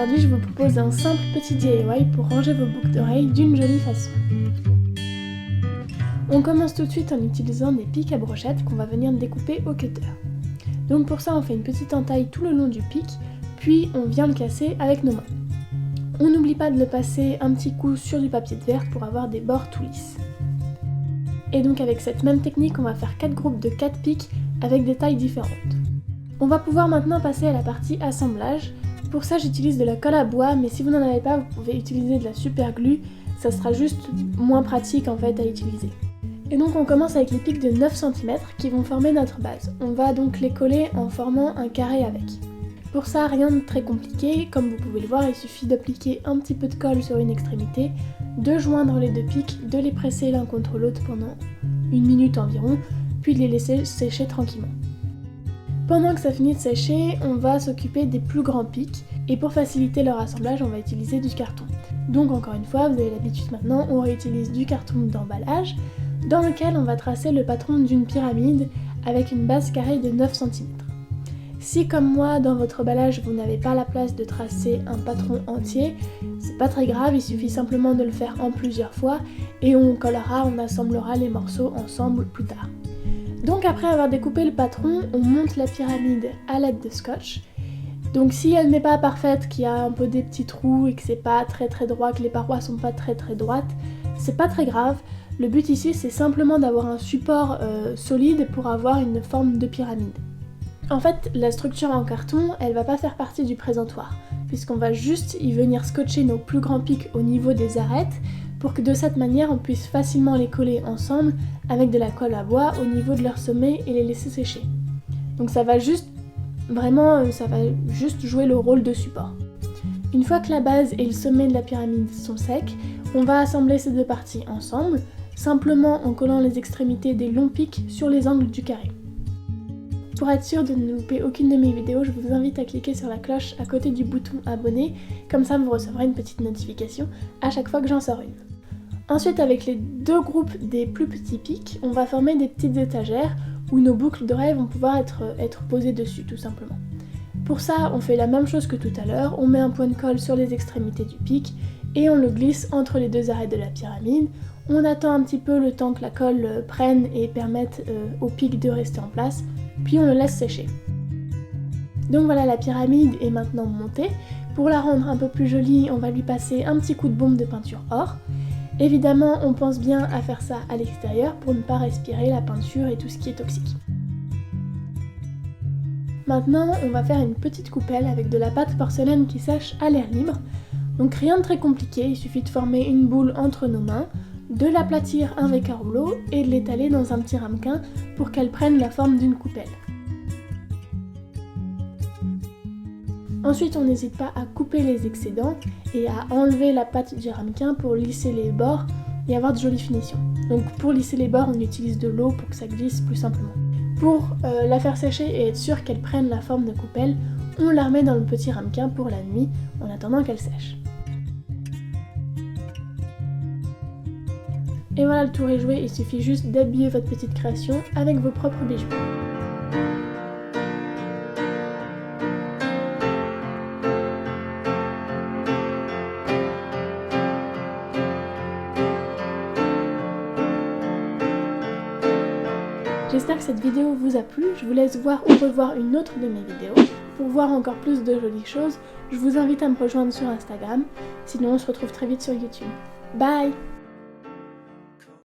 aujourd'hui je vous propose un simple petit DIY pour ranger vos boucles d'oreilles d'une jolie façon. On commence tout de suite en utilisant des pics à brochettes qu'on va venir découper au cutter. Donc pour ça on fait une petite entaille tout le long du pic, puis on vient le casser avec nos mains. On n'oublie pas de le passer un petit coup sur du papier de verre pour avoir des bords tout lisses. Et donc avec cette même technique on va faire 4 groupes de 4 pics avec des tailles différentes. On va pouvoir maintenant passer à la partie assemblage. Pour ça j'utilise de la colle à bois, mais si vous n'en avez pas vous pouvez utiliser de la super glue, ça sera juste moins pratique en fait à utiliser. Et donc on commence avec les pics de 9 cm qui vont former notre base. On va donc les coller en formant un carré avec. Pour ça rien de très compliqué, comme vous pouvez le voir il suffit d'appliquer un petit peu de colle sur une extrémité, de joindre les deux pics, de les presser l'un contre l'autre pendant 1 minute environ, puis de les laisser sécher tranquillement. Pendant que ça finit de sécher, on va s'occuper des plus grands pics, et pour faciliter leur assemblage, on va utiliser du carton. Donc encore une fois, vous avez l'habitude maintenant, on réutilise du carton d'emballage, dans lequel on va tracer le patron d'une pyramide avec une base carrée de 9 cm. Si comme moi, dans votre emballage, vous n'avez pas la place de tracer un patron entier, c'est pas très grave, il suffit simplement de le faire en plusieurs fois, et on collera, on assemblera les morceaux ensemble plus tard. Donc après avoir découpé le patron, on monte la pyramide à l'aide de scotch. Donc si elle n'est pas parfaite, qu'il y a un peu des petits trous et que c'est pas très droit, que les parois sont pas très droites, c'est pas très grave. Le but ici c'est simplement d'avoir un support solide pour avoir une forme de pyramide. En fait, la structure en carton, elle va pas faire partie du présentoir, puisqu'on va juste y venir scotcher nos plus grands pics au niveau des arêtes, pour que de cette manière on puisse facilement les coller ensemble avec de la colle à bois au niveau de leur sommet et les laisser sécher. Donc ça va juste jouer le rôle de support. Une fois que la base et le sommet de la pyramide sont secs, on va assembler ces deux parties ensemble, simplement en collant les extrémités des longs pics sur les angles du carré. Pour être sûr de ne louper aucune de mes vidéos, je vous invite à cliquer sur la cloche à côté du bouton abonner, comme ça vous recevrez une petite notification à chaque fois que j'en sors une. Ensuite, avec les deux groupes des plus petits pics, on va former des petites étagères où nos boucles d'oreilles vont pouvoir être posées dessus tout simplement. Pour ça, on fait la même chose que tout à l'heure, on met un point de colle sur les extrémités du pic et on le glisse entre les deux arêtes de la pyramide. On attend un petit peu le temps que la colle prenne et permette au pic de rester en place, puis on le laisse sécher. Donc voilà, la pyramide est maintenant montée. Pour la rendre un peu plus jolie, on va lui passer un petit coup de bombe de peinture or. Évidemment, on pense bien à faire ça à l'extérieur pour ne pas respirer la peinture et tout ce qui est toxique. Maintenant, on va faire une petite coupelle avec de la pâte porcelaine qui sèche à l'air libre. Donc rien de très compliqué, il suffit de former une boule entre nos mains, de l'aplatir avec un rouleau et de l'étaler dans un petit ramequin pour qu'elle prenne la forme d'une coupelle. Ensuite, on n'hésite pas à couper les excédents et à enlever la pâte du ramequin pour lisser les bords et avoir de jolies finitions. Donc pour lisser les bords, on utilise de l'eau pour que ça glisse plus simplement. Pour la faire sécher et être sûr qu'elle prenne la forme de coupelle, on la remet dans le petit ramequin pour la nuit en attendant qu'elle sèche. Et voilà, le tour est joué, il suffit juste d'habiller votre petite création avec vos propres bijoux. J'espère que cette vidéo vous a plu, je vous laisse voir ou revoir une autre de mes vidéos. Pour voir encore plus de jolies choses, je vous invite à me rejoindre sur Instagram, sinon on se retrouve très vite sur YouTube. Bye!